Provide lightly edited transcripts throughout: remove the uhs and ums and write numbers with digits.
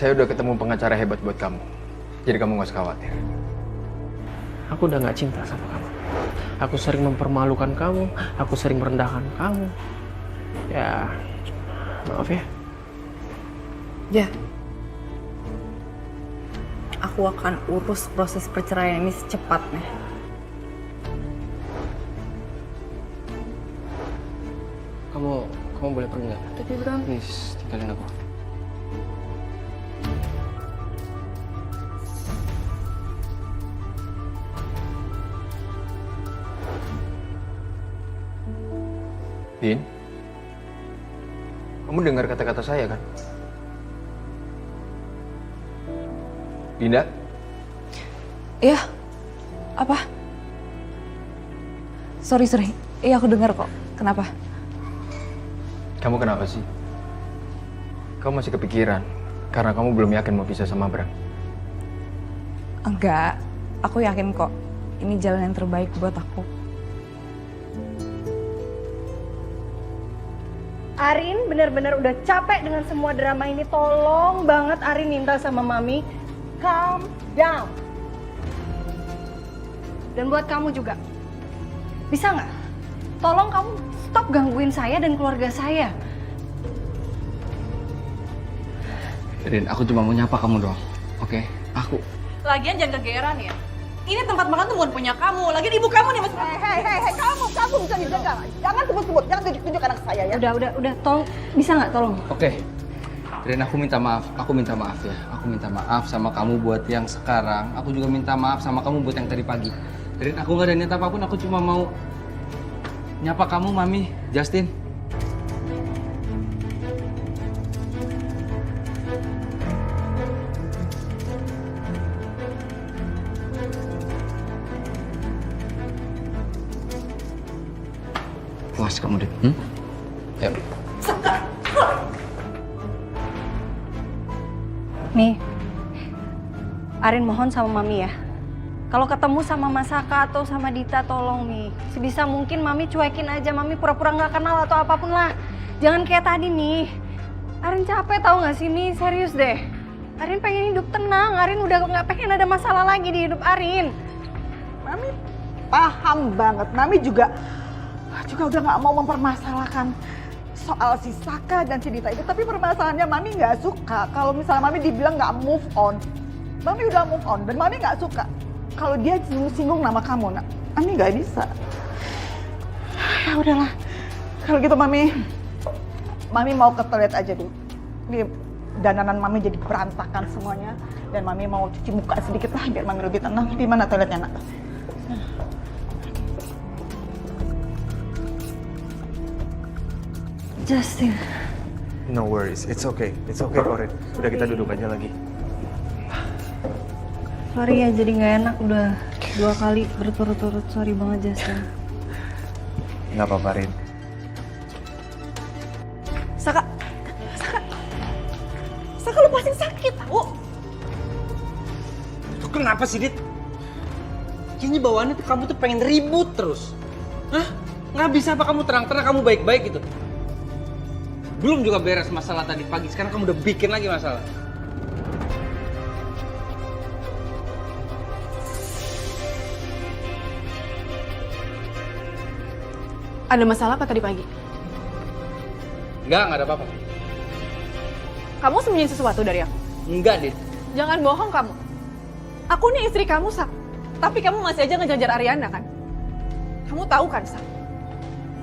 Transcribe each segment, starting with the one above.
saya udah ketemu pengacara hebat buat kamu. Jadi kamu gak usah khawatir. Aku udah gak cinta sama kamu. Aku sering mempermalukan kamu, aku sering merendahkan kamu. Ya, maaf ya. Ya. Aku akan urus proses perceraian ini secepatnya. Kamu boleh pergi nggak? Tapi Bram, Please, tinggalin aku. Din, kamu dengar kata-kata saya kan? Dinda? iya. Apa? Sorry. Iya, aku dengar kok. Kenapa? Kamu kenapa sih? Kamu masih kepikiran karena kamu belum yakin mau pisah sama Bram. Enggak. Aku yakin kok. Ini jalan yang terbaik buat aku. Arin benar-benar udah capek dengan semua drama ini. Tolong banget Arin minta sama Mami, calm down. Dan buat kamu juga, bisa nggak? Tolong kamu stop gangguin saya dan keluarga saya. Rin, aku cuma mau nyapa kamu doang. Oke? Aku. Lagian jangan kegeeran ya. Ini tempat makan tuh bukan punya kamu. Lagian ibu kamu nih mas. Hei, kamu bisa dijaga. Jangan sebut-sebut, jangan tunjuk-tunjuk anak saya ya. Udah, tolong, bisa nggak tolong? Oke. Rin, aku minta maaf. Aku minta maaf ya. Aku minta maaf sama kamu buat yang sekarang. Aku juga minta maaf sama kamu buat yang tadi pagi. Rin, aku nggak ada niat apapun. Aku cuma mau nyapa kamu, Mami, Justin. Puas kamu, Din. Yuk. Nih, Arin mohon sama Mami ya. Kalau ketemu sama Mas Saka atau sama Dita, tolong nih. Sebisa mungkin Mami cuekin aja. Mami pura-pura nggak kenal atau apapun lah. Jangan kayak tadi nih. Arin capek tahu nggak sih nih? Serius deh. Arin pengen hidup tenang. Arin udah nggak pengen ada masalah lagi di hidup Arin. Mami paham banget. Mami juga udah nggak mau mempermasalahkan soal si Saka dan si Dita itu. Tapi permasalahannya Mami nggak suka kalau misalnya Mami dibilang nggak move on. Mami udah move on dan Mami nggak suka kalau dia singgung nama kamu, nak. Mami nggak bisa. Ya udahlah. Kalau gitu Mami mau ke toilet aja dulu. Ini dandanan Mami jadi berantakan semuanya. Dan Mami mau cuci muka sedikit lah biar Mami lebih tenang. Di mana toiletnya, nak? Justin. No worries, it's okay Korin. Udah kita duduk aja lagi. Sorry ya, jadi nggak enak. Udah 2 kali berturut-turut. Sorry banget Justin. Nggak apa-apa, Rin. Saka lu pasti sakit tau. Itu kenapa sih, Dit? Kayaknya bawaannya tuh kamu tuh pengen ribut terus. Hah? Nggak bisa apa kamu terang-terang kamu baik-baik gitu? Belum juga beres masalah tadi pagi, sekarang kamu udah bikin lagi masalah. Ada masalah apa tadi pagi? Nggak ada apa-apa. Kamu sembunyi sesuatu dari aku? Enggak, Dit. Jangan bohong kamu. Aku nih istri kamu, Sak. Tapi kamu masih aja ngejajar Ariana kan? Kamu tahu kan, Sak?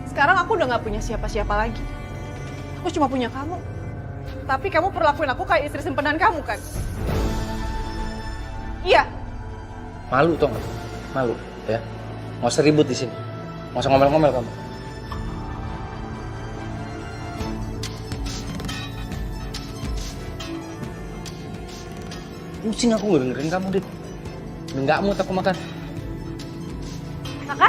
Sekarang aku udah nggak punya siapa-siapa lagi. Aku cuma punya kamu. Tapi kamu perlakuin aku kayak istri simpenan kamu kan? Iya. Malu tau nggak? Malu, ya. Nggak usah ribut di sini. Nggak usah ngomel-ngomel kamu. Pusing aku nggak dengerin kamu, Dit. Udah nggak mood aku makan. Saka?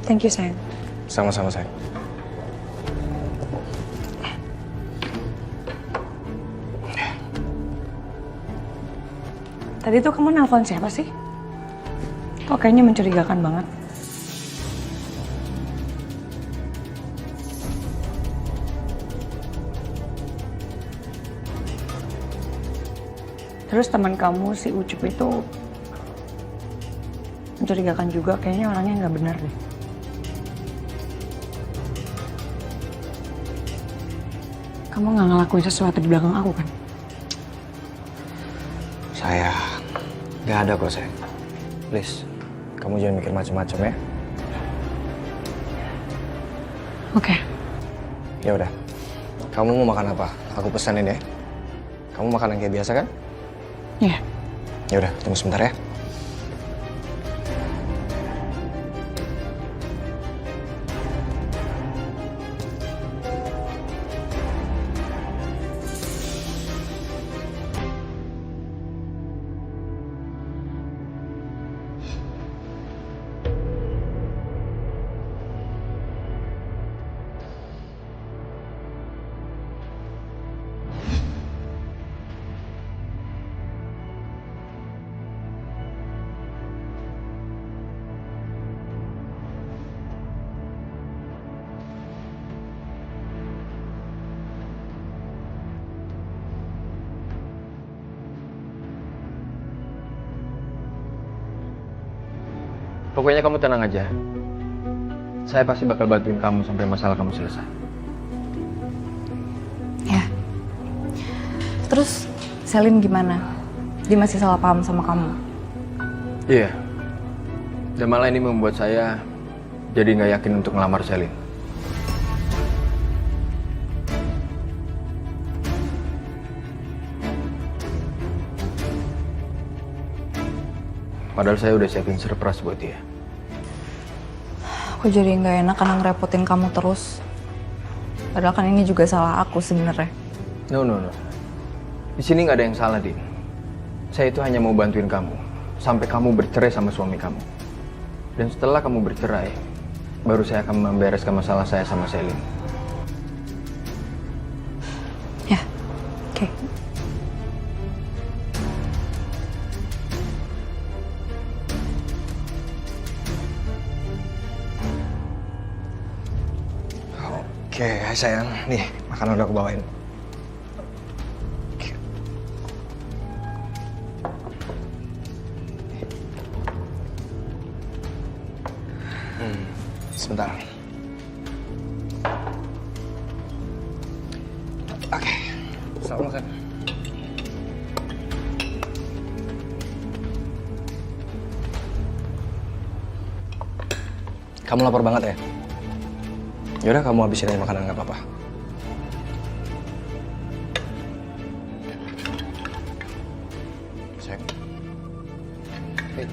Thank you, sayang. Sama-sama, sayang. Tadi tuh kamu nelpon siapa sih? Kok kayaknya mencurigakan banget. Terus teman kamu si Ucup itu mencurigakan juga, kayaknya orangnya nggak benar deh. Kamu nggak ngelakuin sesuatu di belakang aku kan? Saya nggak ada kok, sayang. Please, kamu jangan mikir macam-macam ya. Oke. Ya udah. Kamu mau makan apa? Aku pesanin ya. Kamu makan yang kayak biasa kan? Iya. Ya udah, tunggu sebentar ya. Pokoknya kamu tenang aja. Saya pasti bakal bantuin kamu sampai masalah kamu selesai. Ya. Terus Selin gimana? Dia masih salah paham sama kamu? Iya. Dan malah ini membuat saya jadi nggak yakin untuk ngelamar Selin. Padahal saya udah siapin surprise buat dia. Aku jadi nggak enak karena ngerepotin kamu terus. Padahal kan ini juga salah aku sebenarnya. No. Di sini nggak ada yang salah, Din. Saya itu hanya mau bantuin kamu sampai kamu bercerai sama suami kamu. Dan setelah kamu bercerai, baru saya akan membereskan masalah saya sama Selin. Ya, oke. Oke, hai sayang. Nih, makanan udah aku bawain. Sebentar. Oke, selamat makan. Kamu lapar banget ya? Yaudah, kamu habisin aja makanan, nggak apa-apa. Sayang. Hey.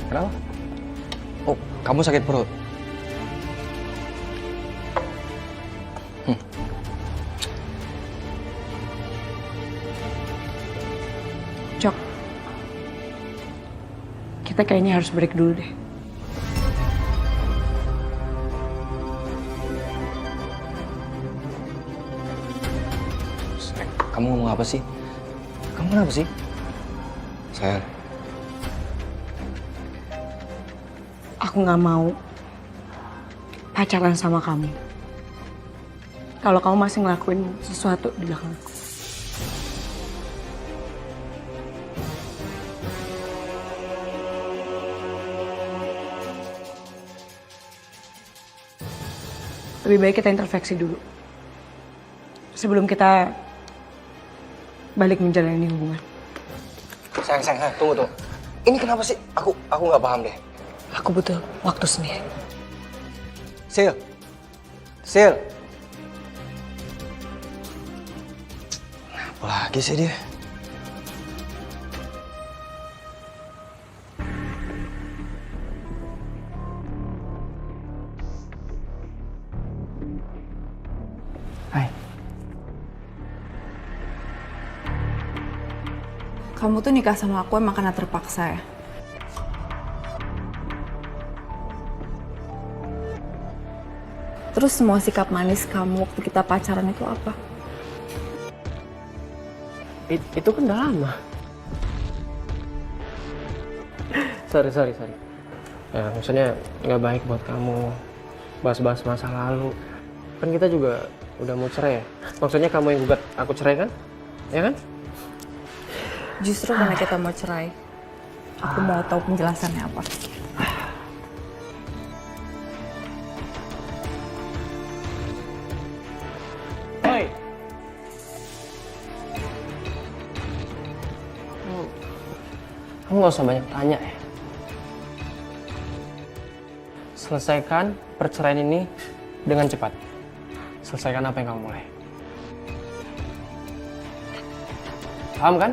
Kenapa? Oh, kamu sakit perut? Jok, kita kayaknya harus break dulu deh. Kamu ngomong apa sih? Kamu kenapa sih? Sayang. Aku nggak mau pacaran sama kamu. Kalau kamu masih ngelakuin sesuatu di belakang aku. Lebih baik kita introspeksi dulu. Sebelum kita balik menjalani hubungan. Sayang, tunggu. Ini kenapa sih? Aku nggak paham deh. Aku butuh waktu sendiri. Sil. Apa lagi sih dia? Hai. Kamu tuh nikah sama aku emang karena terpaksa ya? Terus semua sikap manis kamu waktu kita pacaran itu apa? Itu kan udah lama. Sorry. Ya, maksudnya nggak baik buat kamu bahas-bahas masa lalu. Kan kita juga udah mau cerai ya. Maksudnya kamu yang gugat aku cerai kan? Ya kan? Justru karena kita mau cerai, aku mau tahu penjelasannya apa. Hoi. Kamu nggak usah banyak tanya ya. Selesaikan perceraian ini dengan cepat. Selesaikan apa yang kamu mulai. Paham kan?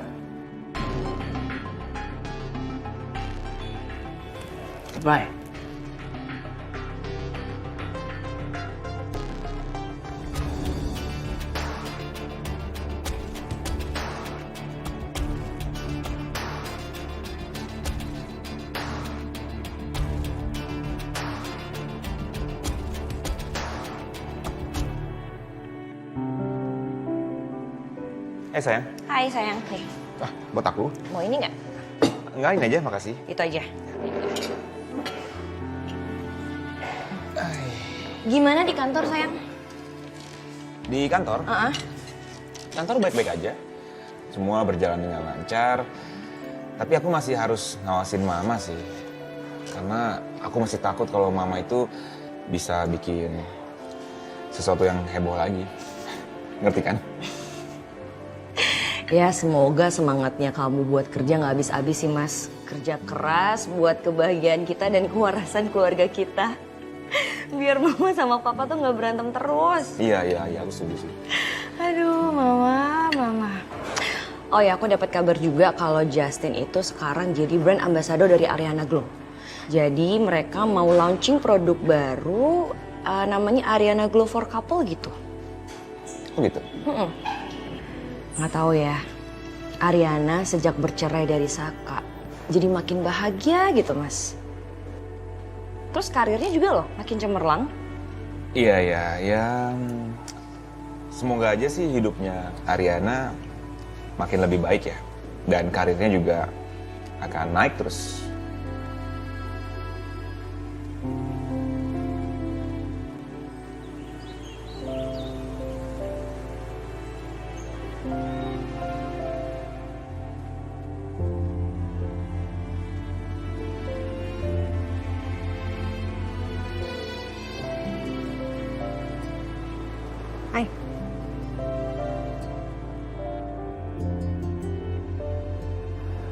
Goodbye. Sayang. Hai sayang, nih. Buat aku? Mau ini nggak? Enggak, ini aja, makasih. Itu aja. Gimana di kantor sayang? Di kantor? Kantor baik-baik aja. Semua berjalan dengan lancar. Tapi aku masih harus ngawasin mama sih. Karena aku masih takut kalau mama itu bisa bikin sesuatu yang heboh lagi. Ngerti kan? Ya semoga semangatnya kamu buat kerja nggak habis-habis sih Mas. Kerja keras buat kebahagiaan kita dan kewarasan keluarga kita. Biar mama sama papa tuh nggak berantem terus. Iya, aku setuju sih. Aduh mama. Oh ya aku dapat kabar juga kalau Justin itu sekarang jadi brand ambassador dari Ariana Glow. Jadi mereka mau launching produk baru namanya Ariana Glow for Couple gitu. Oh gitu? Nggak tahu ya, Ariana sejak bercerai dari Saka, jadi makin bahagia gitu Mas. Terus karirnya juga loh makin cemerlang. Iya. Semoga aja sih hidupnya Ariana makin lebih baik ya. Dan karirnya juga akan naik terus.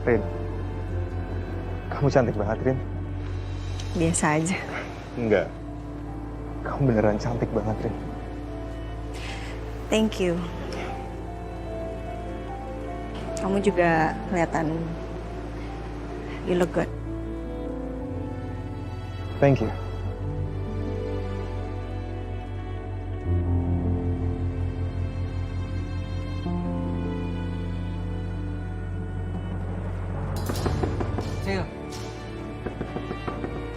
Rin, kamu cantik banget, Rin. Biasa aja. Enggak. Kamu beneran cantik banget, Rin. Thank you. Kamu juga kelihatan you look good. Thank you.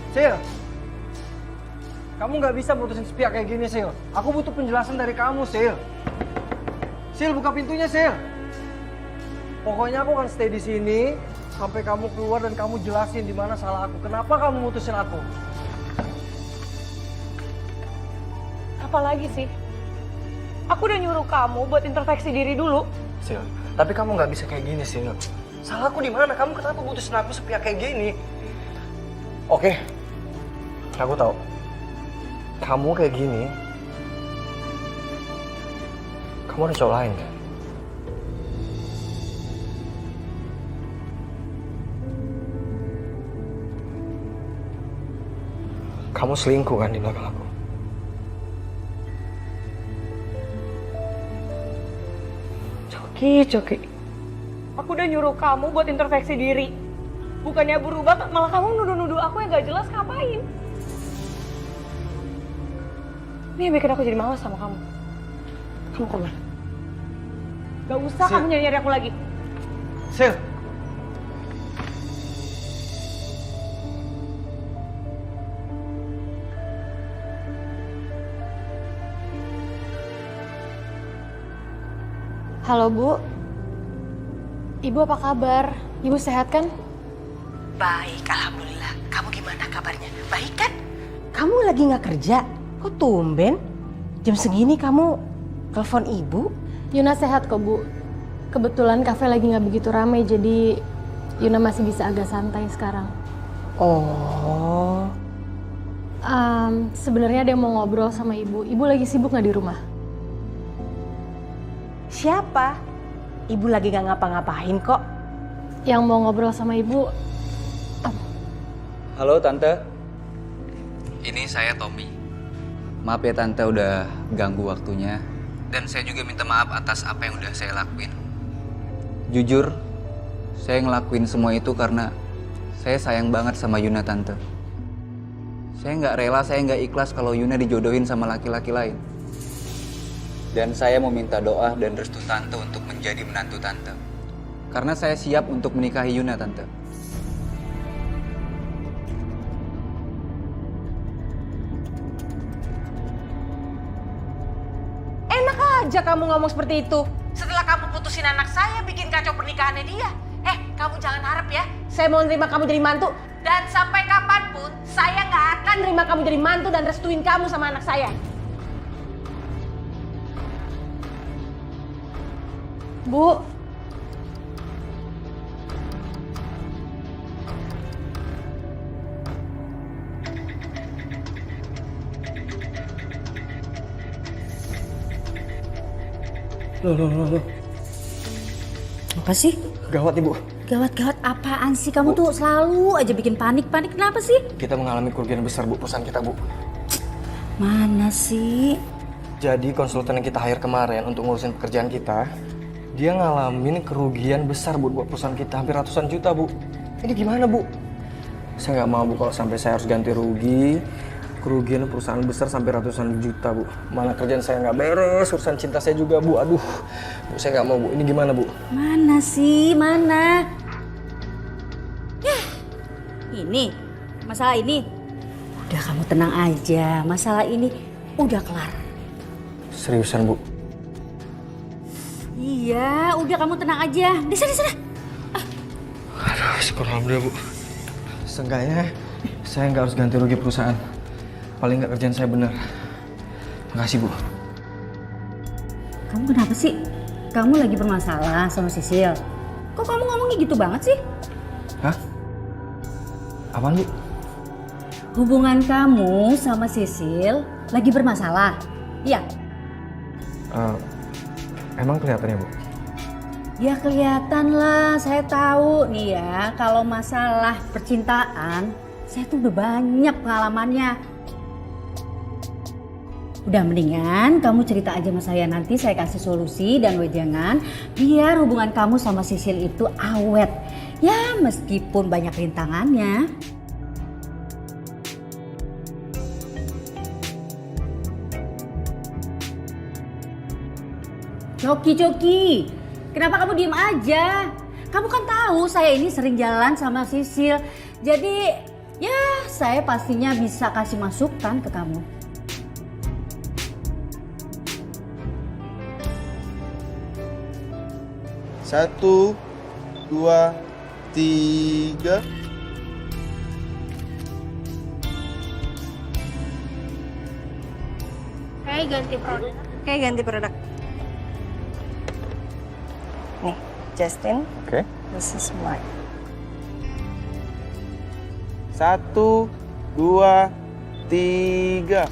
Sil, kamu nggak bisa putusin sepihak kayak gini, Sil. Aku butuh penjelasan dari kamu, Sil. Sil, buka pintunya, Sil. Pokoknya aku akan stay di sini sampai kamu keluar dan kamu jelasin di mana salah aku. Kenapa kamu mutusin aku? Apa lagi sih? Aku udah nyuruh kamu buat introspeksi diri dulu. Sil, tapi kamu nggak bisa kayak gini, Sil. Salahku di mana? Kamu kenapa putusin aku sepihak kayak gini? Oke, aku tahu. Kamu kayak gini, kamu ada cowok lain kan? Kamu selingkuh kan di belakang aku? Coki. Aku udah nyuruh kamu buat introspeksi diri. Bukannya berubah, malah kamu nuduh-nuduh aku yang gak jelas ngapain. Ini yang bikin aku jadi malas sama kamu. Kamu kemana? Gak usah kamu nyari-nyari aku lagi. Sil! Halo Bu. Ibu apa kabar? Ibu sehat kan? Baik, alhamdulillah. Kamu gimana kabarnya? Baik kan? Kamu lagi nggak kerja? Kok tumben? Jam segini kamu telepon ibu? Yuna sehat kok, Bu. Kebetulan kafe lagi nggak begitu ramai, jadi Yuna masih bisa agak santai sekarang. Oh. Sebenarnya ada yang mau ngobrol sama Ibu. Ibu lagi sibuk nggak di rumah? Siapa? Ibu lagi nggak ngapa-ngapain kok. Yang mau ngobrol sama Ibu. Halo Tante. Ini saya Tommy. Maaf ya Tante udah ganggu waktunya. Dan saya juga minta maaf atas apa yang udah saya lakuin. Jujur, saya ngelakuin semua itu karena saya sayang banget sama Yuna Tante. Saya nggak rela, saya nggak ikhlas kalau Yuna dijodohin sama laki-laki lain. Dan saya mau minta doa dan restu Tante untuk menjadi menantu Tante. Karena saya siap untuk menikahi Yuna Tante. Enak aja kamu ngomong seperti itu. Setelah kamu putusin anak saya, bikin kacau pernikahannya dia. Kamu jangan harap ya, saya mau nerima kamu jadi mantu. Dan sampai kapanpun, saya nggak akan nerima kamu jadi mantu dan restuin kamu sama anak saya. Bu, Loh. Apa sih? Gawat Ibu. Gawat-gawat apaan sih? Kamu tuh selalu aja bikin panik-panik. Kenapa sih? Kita mengalami kerugian besar Bu, perusahaan kita Bu. Mana sih? Jadi konsultan yang kita hire kemarin untuk ngurusin pekerjaan kita, dia ngalamin kerugian besar Bu buat perusahaan kita, hampir ratusan juta Bu. Ini gimana Bu? Saya nggak mau Bu kalau sampai saya harus ganti rugi. Kerugian perusahaan besar sampai ratusan juta Bu. Mana kerjaan saya nggak beres, urusan cinta saya juga Bu. Aduh, Bu, saya nggak mau Bu. Ini gimana Bu? Mana sih? Mana? Ini, masalah ini. Udah kamu tenang aja, masalah ini udah kelar. Seriusan Bu? Iya, udah kamu tenang aja. Di sana. Aduh, syukur alhamdulillah Bu. Seenggaknya saya nggak harus ganti rugi perusahaan. Paling nggak kerjaan saya benar. Makasih Bu. Kamu kenapa sih? Kamu lagi bermasalah sama Sisil. Kok kamu ngomongnya gitu banget sih? Hah? Apaan Bu? Hubungan kamu sama Sisil lagi bermasalah. Iya. Emang kelihatannya Bu? Ya kelihatan lah, saya tahu nih ya, kalau masalah percintaan, saya tuh udah banyak pengalamannya. Udah mendingan kamu cerita aja sama saya, nanti saya kasih solusi dan wejangan biar hubungan kamu sama Sisil itu awet. Ya meskipun banyak rintangannya. Coki, kenapa kamu diem aja? Kamu kan tahu saya ini sering jalan sama Sisil. Jadi ya saya pastinya bisa kasih masukan ke kamu. Satu, dua, tiga. Ganti produk. Nih, Justin. Oke. This is mine. Satu, dua, tiga.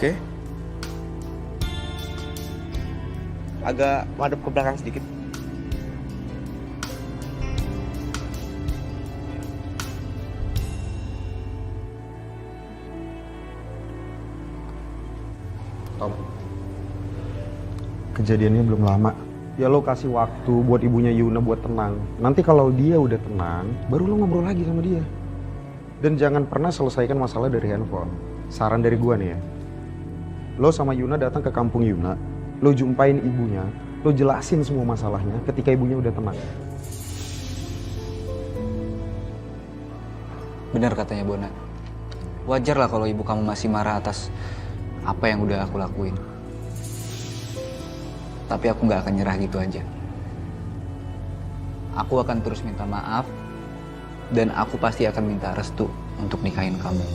Oke. Agak madep ke belakang sedikit. Tom, kejadiannya belum lama. Ya lo kasih waktu buat ibunya Yuna buat tenang. Nanti kalau dia udah tenang, baru lo ngobrol lagi sama dia. Dan jangan pernah selesaikan masalah dari handphone. Saran dari gua nih ya. Lo sama Yuna datang ke kampung Yuna, lo jumpain ibunya, lo jelasin semua masalahnya ketika ibunya udah tenang. Benar katanya Bona. Wajar lah kalau ibu kamu masih marah atas apa yang udah aku lakuin. Tapi aku nggak akan nyerah gitu aja. Aku akan terus minta maaf, dan aku pasti akan minta restu untuk nikahin kamu.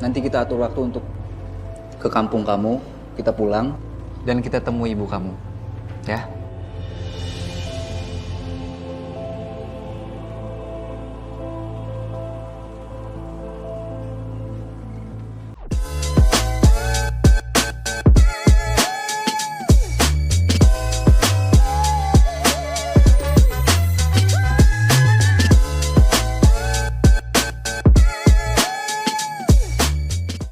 Nanti kita atur waktu untuk ke kampung kamu, kita pulang, dan kita temui ibu kamu. Ya?